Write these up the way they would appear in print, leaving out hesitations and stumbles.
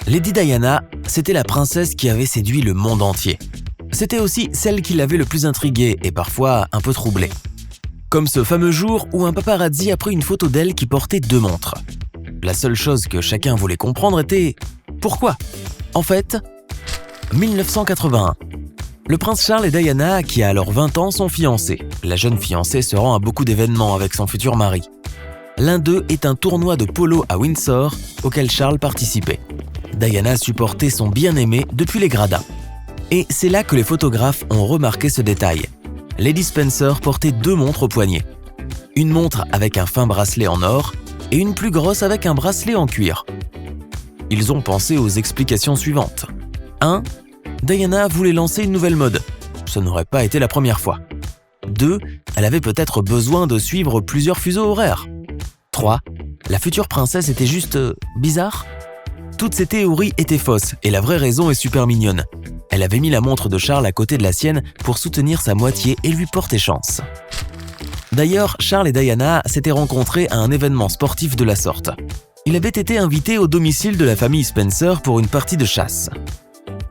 Lady Diana, c'était la princesse qui avait séduit le monde entier. C'était aussi celle qui l'avait le plus intriguée et parfois un peu troublée. Comme ce fameux jour où un paparazzi a pris une photo d'elle qui portait 2 montres. La seule chose que chacun voulait comprendre était « Pourquoi ?» En fait, 1981. Le prince Charles et Diana, qui a alors 20 ans, sont fiancés. La jeune fiancée se rend à beaucoup d'événements avec son futur mari. L'un d'eux est un tournoi de polo à Windsor auquel Charles participait. Diana supportait son bien-aimé depuis les gradins. Et c'est là que les photographes ont remarqué ce détail. Lady Spencer portait 2 montres au poignet. Une montre avec un fin bracelet en or et une plus grosse avec un bracelet en cuir. Ils ont pensé aux explications suivantes. 1. Diana voulait lancer une nouvelle mode. Ce n'aurait pas été la première fois. 2. Elle avait peut-être besoin de suivre plusieurs fuseaux horaires. 3. La future princesse était juste bizarre. Toutes ces théories étaient fausses et la vraie raison est super mignonne. Elle avait mis la montre de Charles à côté de la sienne pour soutenir sa moitié et lui porter chance. D'ailleurs, Charles et Diana s'étaient rencontrés à un événement sportif de la sorte. Il avait été invité au domicile de la famille Spencer pour une partie de chasse.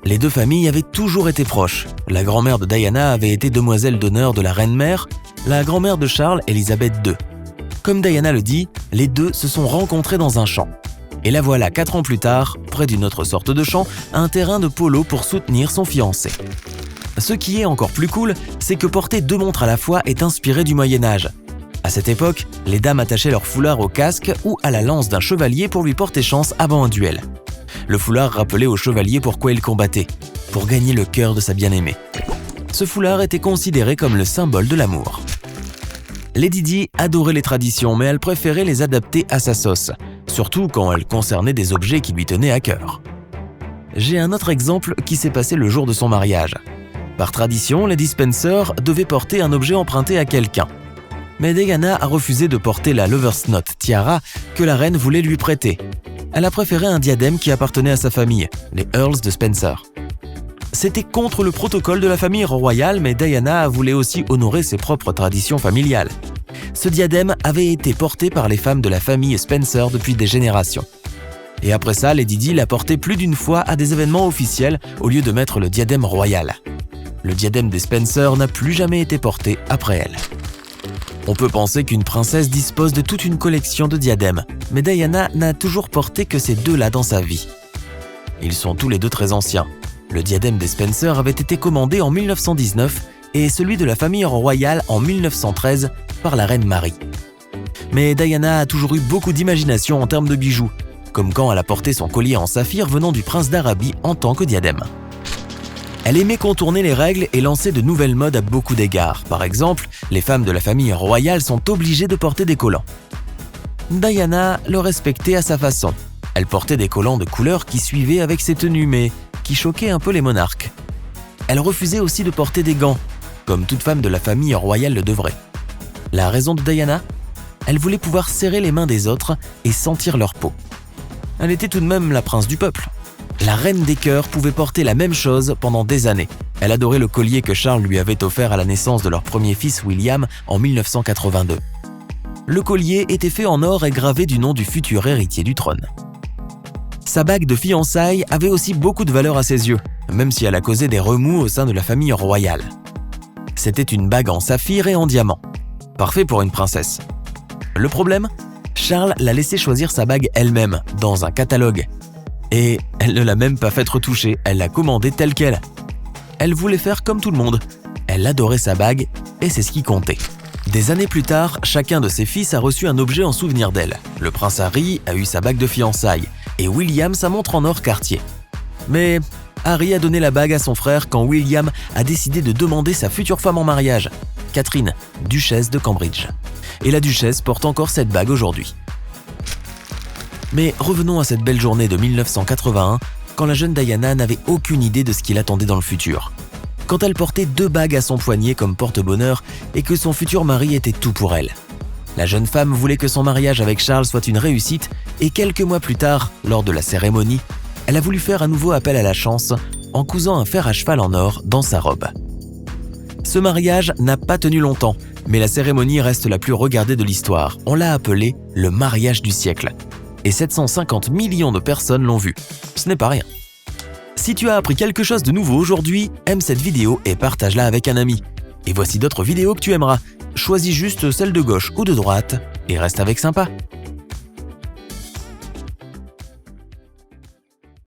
Les 2 familles avaient toujours été proches. La grand-mère de Diana avait été demoiselle d'honneur de la reine-mère, la grand-mère de Charles, Elisabeth II. Comme Diana le dit, les 2 se sont rencontrés dans un champ. Et la voilà 4 ans plus tard, près d'une autre sorte de champ, un terrain de polo pour soutenir son fiancé. Ce qui est encore plus cool, c'est que porter 2 montres à la fois est inspiré du Moyen-Âge. À cette époque, les dames attachaient leur foulard au casque ou à la lance d'un chevalier pour lui porter chance avant un duel. Le foulard rappelait au chevalier pourquoi il combattait, pour gagner le cœur de sa bien-aimée. Ce foulard était considéré comme le symbole de l'amour. Lady Di adorait les traditions, mais elle préférait les adapter à sa sauce, surtout quand elles concernaient des objets qui lui tenaient à cœur. J'ai un autre exemple qui s'est passé le jour de son mariage. Par tradition, Lady Spencer devait porter un objet emprunté à quelqu'un. Mais Diana a refusé de porter la Lover's Knot tiara que la reine voulait lui prêter. Elle a préféré un diadème qui appartenait à sa famille, les Earls de Spencer. C'était contre le protocole de la famille royale, mais Diana voulait aussi honorer ses propres traditions familiales. Ce diadème avait été porté par les femmes de la famille Spencer depuis des générations. Et après ça, Lady Di l'a porté plus d'une fois à des événements officiels au lieu de mettre le diadème royal. Le diadème des Spencer n'a plus jamais été porté après elle. On peut penser qu'une princesse dispose de toute une collection de diadèmes, mais Diana n'a toujours porté que ces 2-là dans sa vie. Ils sont tous les 2 très anciens. Le diadème des Spencer avait été commandé en 1919 et celui de la famille royale en 1913 par la reine Marie. Mais Diana a toujours eu beaucoup d'imagination en termes de bijoux, comme quand elle a porté son collier en saphir venant du prince d'Arabie en tant que diadème. Elle aimait contourner les règles et lancer de nouvelles modes à beaucoup d'égards. Par exemple, les femmes de la famille royale sont obligées de porter des collants. Diana le respectait à sa façon. Elle portait des collants de couleur qui suivaient avec ses tenues, mais qui choquaient un peu les monarques. Elle refusait aussi de porter des gants, comme toute femme de la famille royale le devrait. La raison de Diana ? Elle voulait pouvoir serrer les mains des autres et sentir leur peau. Elle était tout de même la prince du peuple. La reine des cœurs pouvait porter la même chose pendant des années. Elle adorait le collier que Charles lui avait offert à la naissance de leur premier fils William en 1982. Le collier était fait en or et gravé du nom du futur héritier du trône. Sa bague de fiançailles avait aussi beaucoup de valeur à ses yeux, même si elle a causé des remous au sein de la famille royale. C'était une bague en saphir et en diamant. Parfait pour une princesse. Le problème ? Charles l'a laissé choisir sa bague elle-même, dans un catalogue. Et elle ne l'a même pas fait retoucher, elle l'a commandée telle qu'elle. Elle voulait faire comme tout le monde. Elle adorait sa bague, et c'est ce qui comptait. Des années plus tard, chacun de ses fils a reçu un objet en souvenir d'elle. Le prince Harry a eu sa bague de fiançailles, et William sa montre en or Cartier. Mais Harry a donné la bague à son frère quand William a décidé de demander sa future femme en mariage, Catherine, duchesse de Cambridge. Et la duchesse porte encore cette bague aujourd'hui. Mais revenons à cette belle journée de 1981, quand la jeune Diana n'avait aucune idée de ce qui l'attendait dans le futur. Quand elle portait 2 bagues à son poignet comme porte-bonheur et que son futur mari était tout pour elle. La jeune femme voulait que son mariage avec Charles soit une réussite et quelques mois plus tard, lors de la cérémonie, elle a voulu faire un nouveau appel à la chance en cousant un fer à cheval en or dans sa robe. Ce mariage n'a pas tenu longtemps, mais la cérémonie reste la plus regardée de l'histoire. On l'a appelé le mariage du siècle. Et 750 millions de personnes l'ont vu. Ce n'est pas rien. Si tu as appris quelque chose de nouveau aujourd'hui, aime cette vidéo et partage-la avec un ami. Et voici d'autres vidéos que tu aimeras. Choisis juste celle de gauche ou de droite et reste avec sympa.